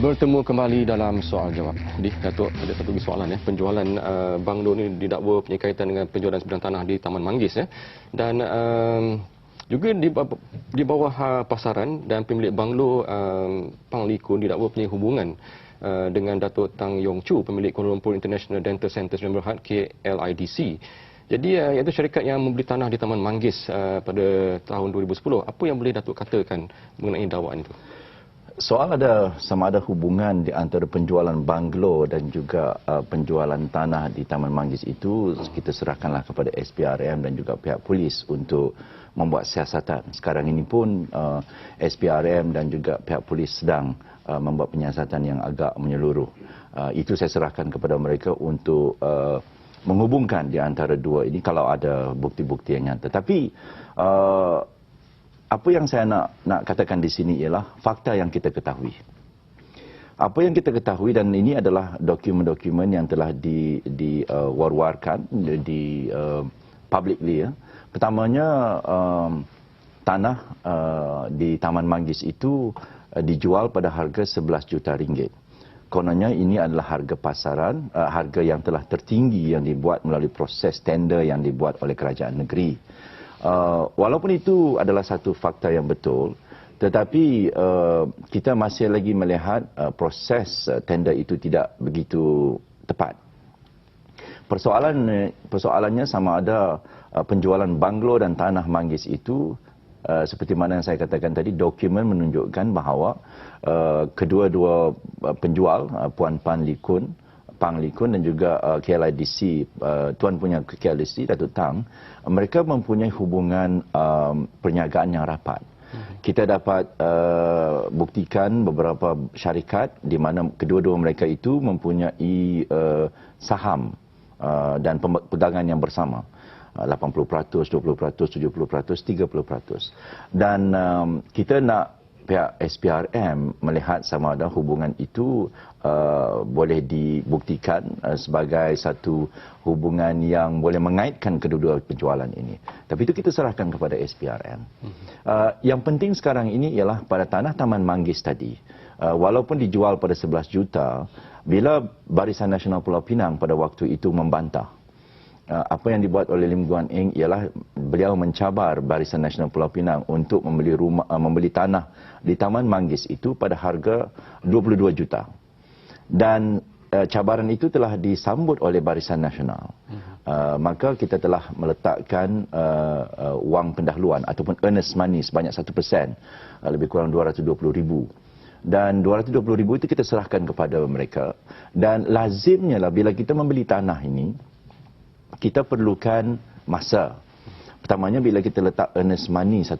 Bertemu kembali dalam soal jawab. Jadi, Datuk, ada satu lagi soalan. Penjualan banglo ini didakwa punya kaitan dengan penjualan sebidang tanah di Taman Manggis. Dan juga di bawah pasaran dan pemilik banglo Pang Lee Kun didakwa punya hubungan dengan Datuk Tang Yong Chu, pemilik Kuala Lumpur International Dental Centre Sdn Bhd KLIDC. Jadi, iaitu syarikat yang membeli tanah di Taman Manggis pada tahun 2010. Apa yang boleh Datuk katakan mengenai dakwaan itu? Soal sama ada hubungan di antara penjualan banglo dan juga penjualan tanah di Taman Manggis itu, kita serahkanlah kepada SPRM dan juga pihak polis untuk membuat siasatan. Sekarang ini pun SPRM dan juga pihak polis sedang membuat penyiasatan yang agak menyeluruh. Itu saya serahkan kepada mereka untuk menghubungkan di antara dua ini kalau ada bukti-bukti yang nyata. Tapi apa yang saya nak katakan di sini ialah fakta yang kita ketahui. Apa yang kita ketahui, dan ini adalah dokumen-dokumen yang telah diwar-warkan di publicly. Pertamanya, tanah di Taman Manggis itu dijual pada harga 11 juta ringgit. Kononnya ini adalah harga pasaran, harga yang telah tertinggi yang dibuat melalui proses tender yang dibuat oleh kerajaan negeri. Walaupun itu adalah satu fakta yang betul, tetapi kita masih lagi melihat proses tender itu tidak begitu tepat. Persoalannya sama ada penjualan banglo dan tanah Manggis itu, seperti mana yang saya katakan tadi, dokumen menunjukkan bahawa kedua-dua penjual, Puan Pang Lee Kun dan juga KLIDC, tuan punya KLIDC, Datuk Tang, mereka mempunyai hubungan perniagaan yang rapat. Kita dapat buktikan beberapa syarikat di mana kedua-dua mereka itu mempunyai saham dan perdagangan yang bersama. 80%, 20%, 70%, 30%. Dan kita nak pihak SPRM melihat sama ada hubungan itu boleh dibuktikan sebagai satu hubungan yang boleh mengaitkan kedua-dua penjualan ini. Tapi itu kita serahkan kepada SPRM. Yang penting sekarang ini ialah pada tanah Taman Manggis tadi, walaupun dijual pada 11 juta, bila Barisan Nasional Pulau Pinang pada waktu itu membantah, apa yang dibuat oleh Lim Guan Eng ialah beliau mencabar Barisan Nasional Pulau Pinang untuk membeli tanah di Taman Manggis itu pada harga 22 juta. Dan cabaran itu telah disambut oleh Barisan Nasional. Maka kita telah meletakkan wang pendahuluan ataupun earnest money sebanyak 1%, lebih kurang 220,000. Dan 220,000 itu kita serahkan kepada mereka. Dan lazimnya lah bila kita membeli tanah ini, kita perlukan masa. Pertamanya, bila kita letak earnest money 1%,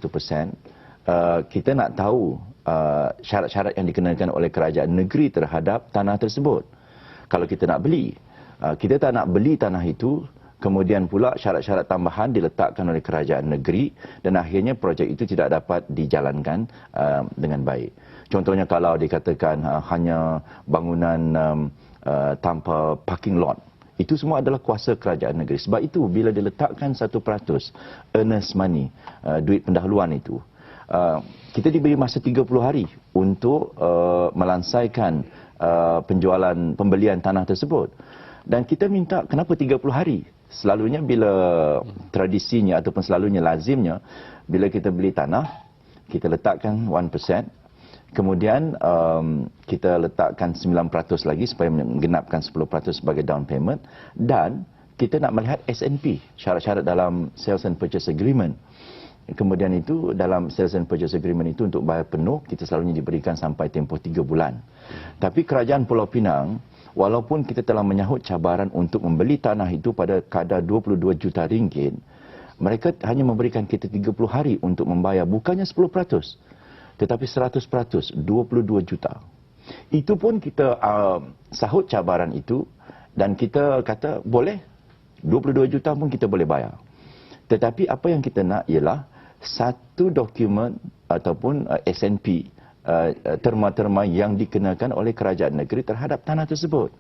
kita nak tahu syarat-syarat yang dikenakan oleh kerajaan negeri terhadap tanah tersebut. Kalau kita nak beli, kita tak nak beli tanah itu, kemudian pula syarat-syarat tambahan diletakkan oleh kerajaan negeri dan akhirnya projek itu tidak dapat dijalankan dengan baik. Contohnya kalau dikatakan hanya bangunan tanpa parking lot, itu semua adalah kuasa kerajaan negeri. Sebab itu, bila diletakkan 1% earnest money, duit pendahuluan itu, kita diberi masa 30 hari untuk melansaikan pembelian tanah tersebut. Dan kita minta, kenapa 30 hari? Selalunya bila tradisinya ataupun selalunya lazimnya, bila kita beli tanah, kita letakkan 1%, kemudian kita letakkan 9% lagi supaya menggenapkan 10% sebagai down payment, dan kita nak melihat SNP, syarat-syarat dalam Sales and Purchase Agreement. Kemudian itu dalam Sales and Purchase Agreement itu untuk bayar penuh, kita selalunya diberikan sampai tempoh 3 bulan. Tapi kerajaan Pulau Pinang, walaupun kita telah menyahut cabaran untuk membeli tanah itu pada kadar 22 juta ringgit, mereka hanya memberikan kita 30 hari untuk membayar, bukannya 10%. Tetapi 100%, 22 juta. Itu pun kita sahut cabaran itu dan kita kata boleh, 22 juta pun kita boleh bayar. Tetapi apa yang kita nak ialah satu dokumen ataupun SNP, terma-terma yang dikenakan oleh kerajaan negeri terhadap tanah tersebut.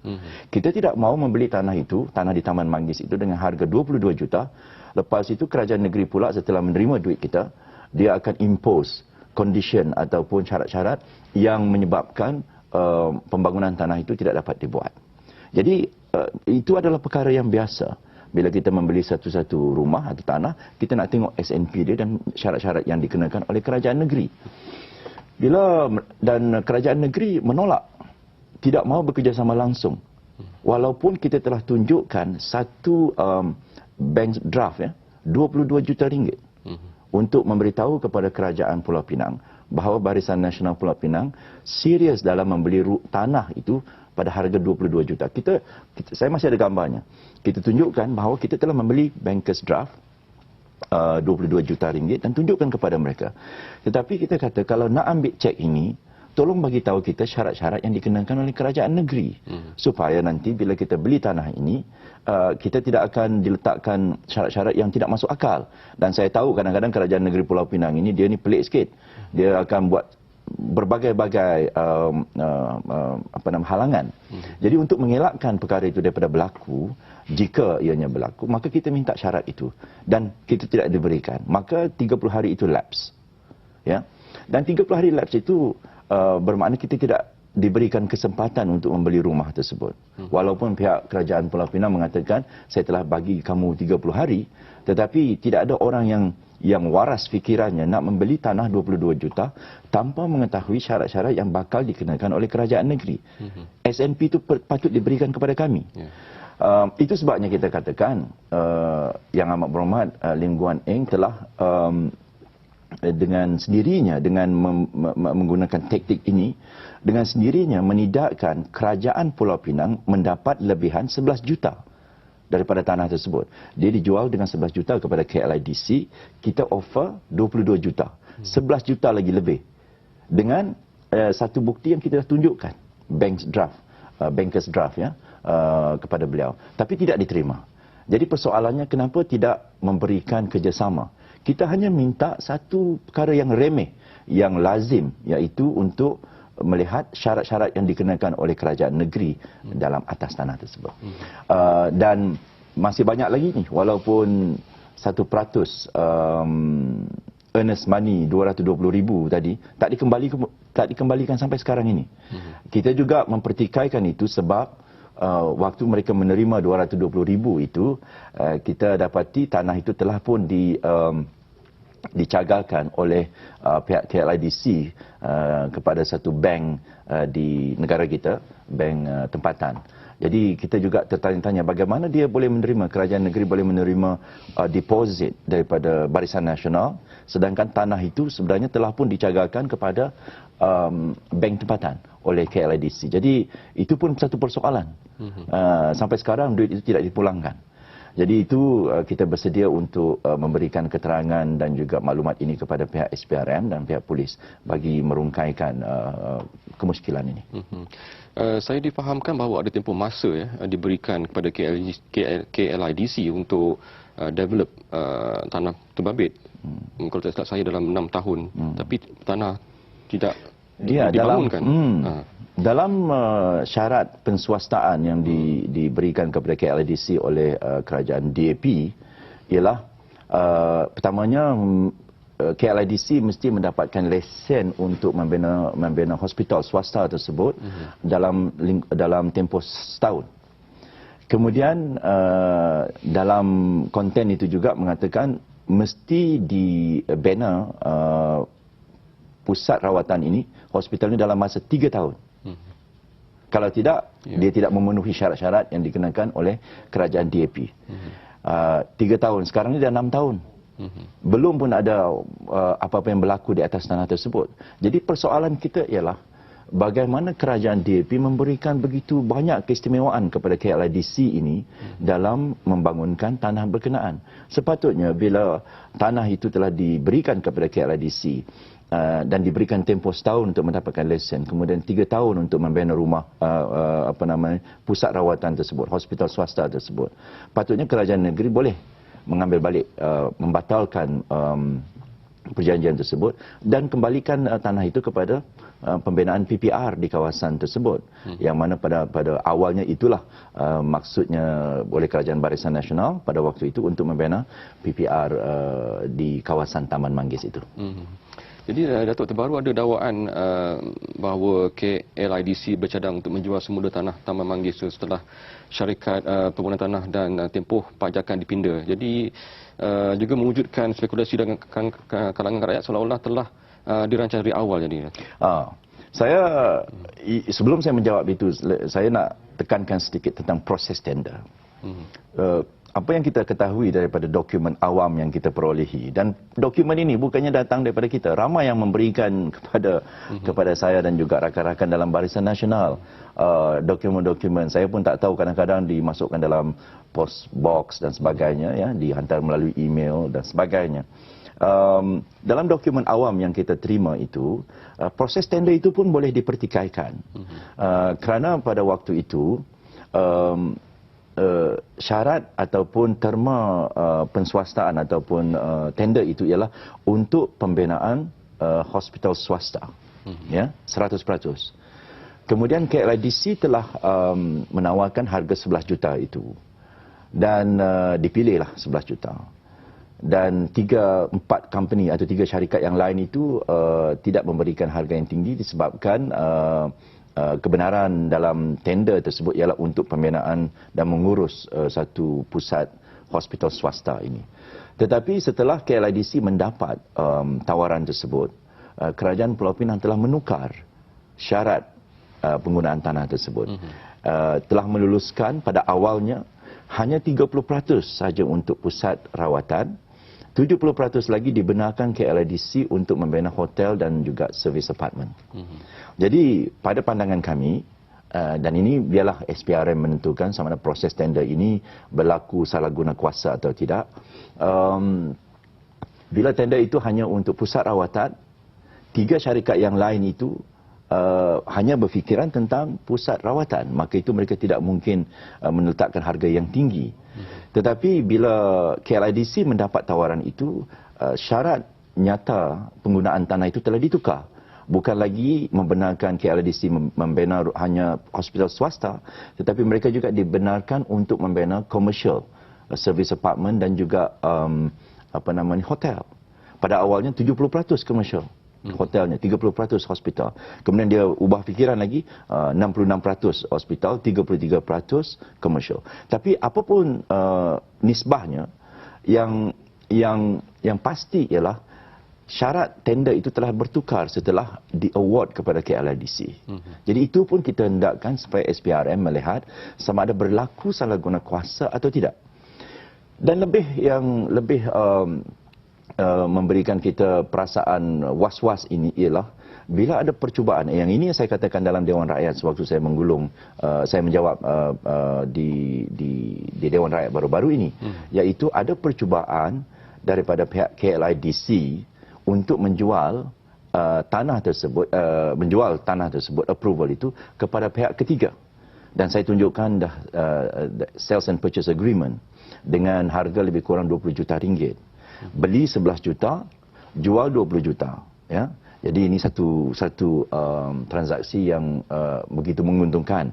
Kita tidak mahu membeli tanah itu, tanah di Taman Manggis itu dengan harga 22 juta. Lepas itu kerajaan negeri pula setelah menerima duit kita, dia akan impose condition ataupun syarat-syarat yang menyebabkan pembangunan tanah itu tidak dapat dibuat. Jadi itu adalah perkara yang biasa. Bila kita membeli satu-satu rumah atau tanah, kita nak tengok SNP dia dan syarat-syarat yang dikenakan oleh kerajaan negeri. Dan kerajaan negeri menolak, tidak mahu bekerjasama langsung. Walaupun kita telah tunjukkan satu bank draft, 22 juta ringgit untuk memberitahu kepada kerajaan Pulau Pinang bahawa Barisan Nasional Pulau Pinang serius dalam membeli tanah itu pada harga 22 juta. Saya masih ada gambarnya. Kita tunjukkan bahawa kita telah membeli bankers draft 22 juta ringgit dan tunjukkan kepada mereka. Tetapi kita kata kalau nak ambil cek ini, tolong bagi tahu kita syarat-syarat yang dikenakan oleh kerajaan negeri supaya nanti bila kita beli tanah ini kita tidak akan diletakkan syarat-syarat yang tidak masuk akal. Dan saya tahu kadang-kadang kerajaan negeri Pulau Pinang ini dia ni pelik sikit. Dia akan buat berbagai-bagai halangan. Jadi untuk mengelakkan perkara itu daripada berlaku, jika ianya berlaku, maka kita minta syarat itu dan kita tidak diberikan. Maka 30 hari itu lapse. Ya. Dan 30 hari lapse itu bermakna kita tidak diberikan kesempatan untuk membeli rumah tersebut. Walaupun pihak kerajaan Pulau Pinang mengatakan saya telah bagi kamu 30 hari, tetapi tidak ada orang yang waras fikirannya nak membeli tanah 22 juta tanpa mengetahui syarat-syarat yang bakal dikenakan oleh kerajaan negeri. SNP itu patut diberikan kepada kami. Itu sebabnya kita katakan Yang Amat Berhormat Lim Guan Eng telah dengan sendirinya, dengan menggunakan taktik ini, dengan sendirinya menidakkan kerajaan Pulau Pinang mendapat lebihan 11 juta daripada tanah tersebut. Dia dijual dengan 11 juta kepada KLIDC, kita offer 22 juta. 11 juta lagi lebih. Dengan satu bukti yang kita dah tunjukkan, bankers draft kepada beliau. Tapi tidak diterima. Jadi persoalannya kenapa tidak memberikan kerjasama? Kita hanya minta satu perkara yang remeh, yang lazim, iaitu untuk melihat syarat-syarat yang dikenakan oleh kerajaan negeri dalam atas tanah tersebut. Dan masih banyak lagi ni, walaupun 1% earnest money 220,000 tadi tak dikembalikan sampai sekarang ini. Kita juga mempertikaikan itu sebab waktu mereka menerima 220,000 itu, kita dapati tanah itu telah pun dicagalkan oleh pihak KLIDC kepada satu bank di negara kita, bank tempatan. Jadi kita juga tertanya-tanya bagaimana dia boleh menerima, kerajaan negeri boleh menerima deposit daripada Barisan Nasional, sedangkan tanah itu sebenarnya telah pun dicagalkan kepada bank tempatan oleh KLIDC. Jadi itu pun satu persoalan. Sampai sekarang duit itu tidak dipulangkan. Jadi itu kita bersedia untuk memberikan keterangan dan juga maklumat ini kepada pihak SPRM dan pihak polis bagi merungkaikan kemuskilan ini. Saya difahamkan bahawa ada tempoh masa diberikan kepada KLIDC untuk develop tanah terbabit. Kalau tak silap saya dalam 6 tahun. Tapi tanah tidak dibangunkan. Dalam syarat penswastaan yang diberikan kepada KLIDC oleh kerajaan DAP ialah pertamanya KLIDC mesti mendapatkan lesen untuk membina hospital swasta tersebut dalam tempoh setahun. Kemudian dalam konten itu juga mengatakan mesti dibina pusat rawatan ini, hospital ini dalam masa 3 tahun. Kalau tidak, dia tidak memenuhi syarat-syarat yang dikenakan oleh kerajaan DAP. 3 tahun, sekarang ini dah 6 tahun. Belum pun ada apa-apa yang berlaku di atas tanah tersebut. Jadi persoalan kita ialah bagaimana kerajaan DAP memberikan begitu banyak keistimewaan kepada KLIDC ini dalam membangunkan tanah berkenaan. Sepatutnya bila tanah itu telah diberikan kepada KLIDC dan diberikan tempoh setahun untuk mendapatkan lesen, kemudian 3 tahun untuk membina rumah pusat rawatan tersebut, hospital swasta tersebut. Patutnya kerajaan negeri boleh mengambil balik, membatalkan perjanjian tersebut dan kembalikan tanah itu kepada pembinaan PPR di kawasan tersebut, yang mana pada awalnya itulah maksudnya oleh kerajaan Barisan Nasional pada waktu itu untuk membina PPR di kawasan Taman Manggis itu. Jadi Datuk, terbaru ada dakwaan bahawa KLIDC bercadang untuk menjual semula tanah Taman Manggis setelah syarikat pembangunan tanah dan tempoh pajakan dipinda. Jadi juga mewujudkan spekulasi dengan kalangan rakyat seolah-olah telah dirancang dari awal jadi. Saya sebelum saya menjawab itu, saya nak tekankan sedikit tentang proses tender. Apa yang kita ketahui daripada dokumen awam yang kita perolehi, dan dokumen ini bukannya datang daripada kita, ramai yang memberikan kepada saya dan juga rakan-rakan dalam Barisan Nasional dokumen-dokumen. Saya pun tak tahu, kadang-kadang dimasukkan dalam post box dan sebagainya, ya, dihantar melalui email dan sebagainya. Dalam dokumen awam yang kita terima itu, proses tender itu pun boleh dipertikaikan. Kerana pada waktu itu syarat ataupun terma penswastaan ataupun tender itu ialah untuk pembinaan hospital swasta, ya, 100%. Kemudian KLIDC telah menawarkan harga 11 juta itu, dan dipilihlah 11 juta. Dan 3-4 company atau 3 syarikat yang lain itu tidak memberikan harga yang tinggi disebabkan kebenaran dalam tender tersebut ialah untuk pembinaan dan mengurus satu pusat hospital swasta ini. Tetapi setelah KLIDC mendapat tawaran tersebut, Kerajaan Pulau Pinang telah menukar syarat penggunaan tanah tersebut. Telah meluluskan pada awalnya hanya 30% saja untuk pusat rawatan, 70% lagi dibenarkan KLIDC untuk membina hotel dan juga servis apartmen. Jadi pada pandangan kami, dan ini biarlah SPRM menentukan sama ada proses tender ini berlaku salah guna kuasa atau tidak. Bila tender itu hanya untuk pusat rawatan, 3 syarikat yang lain itu hanya berfikiran tentang pusat rawatan, maka itu mereka tidak mungkin meletakkan harga yang tinggi. Tetapi bila KLIDC mendapat tawaran itu, syarat nyata penggunaan tanah itu telah ditukar. Bukan lagi membenarkan KLIDC membina hanya hospital swasta, tetapi mereka juga dibenarkan untuk membina commercial, service apartment dan juga hotel. Pada awalnya 70% commercial hotelnya, 30% hospital. Kemudian dia ubah fikiran lagi, 66% hospital, 33% commercial. Tapi apapun nisbahnya, yang pasti ialah syarat tender itu telah bertukar setelah di-award kepada KLIDC. Jadi itu pun kita hendakkan supaya SPRM melihat sama ada berlaku salah guna kuasa atau tidak. Dan lebih memberikan kita perasaan was-was ini ialah bila ada percubaan, yang ini saya katakan dalam Dewan Rakyat sewaktu saya menggulung, saya menjawab di Dewan Rakyat baru-baru ini, iaitu ada percubaan daripada pihak KLIDC untuk menjual tanah tersebut, approval itu kepada pihak ketiga. Dan saya tunjukkan sales and purchase agreement dengan harga lebih kurang 20 juta ringgit. Beli 11 juta, jual 20 juta, ya. Jadi ini satu transaksi yang begitu menguntungkan.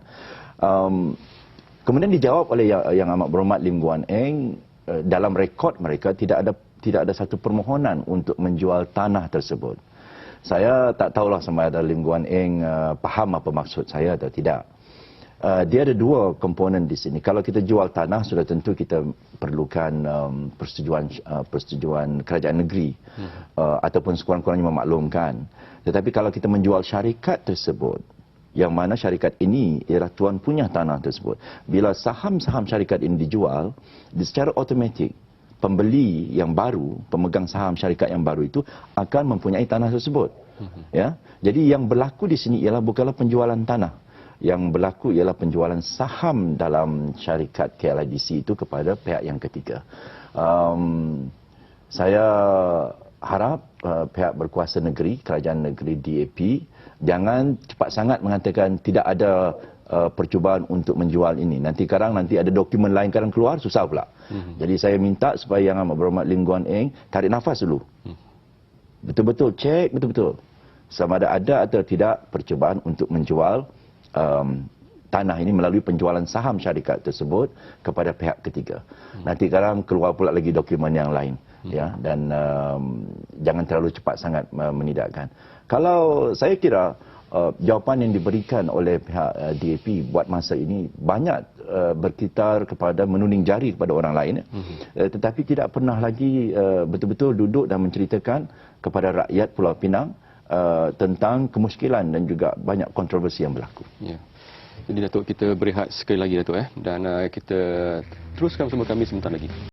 Kemudian dijawab oleh Yang Amat Berhormat Lim Guan Eng, dalam rekod mereka tidak ada satu permohonan untuk menjual tanah tersebut. Saya tak tahulah sama ada Lim Guan Eng faham apa maksud saya atau tidak. Dia ada 2 komponen di sini. Kalau kita jual tanah, sudah tentu kita perlukan persetujuan kerajaan negeri ataupun sekurang-kurangnya memaklumkan. Tetapi kalau kita menjual syarikat tersebut, yang mana syarikat ini ialah tuan punya tanah tersebut, bila saham-saham syarikat ini dijual, secara automatik pembeli yang baru, pemegang saham syarikat yang baru itu akan mempunyai tanah tersebut. Ya, jadi yang berlaku di sini ialah bukanlah penjualan tanah. Yang berlaku ialah penjualan saham dalam syarikat KLIDC itu kepada pihak yang ketiga. Saya harap pihak berkuasa negeri, kerajaan negeri DAP, jangan cepat sangat mengatakan tidak ada percubaan untuk menjual ini. Nanti ada dokumen lain keluar, susah pula. Jadi saya minta supaya Yang Amat Berhormat Lim Guan Eng tarik nafas dulu. Betul-betul cek betul-betul sama ada atau tidak percubaan untuk menjual tanah ini melalui penjualan saham syarikat tersebut kepada pihak ketiga. Nanti keluar pula lagi dokumen yang lain. ya, dan jangan terlalu cepat sangat menidakkan. Kalau saya kira jawapan yang diberikan oleh pihak DAP buat masa ini banyak berkitar kepada menuding jari kepada orang lain, tetapi tidak pernah lagi betul-betul duduk dan menceritakan kepada rakyat Pulau Pinang tentang kemuskilan dan juga banyak kontroversi yang berlaku. Ya. Jadi Datuk, kita berehat sekali lagi Datuk, dan kita teruskan bersama kami sebentar lagi.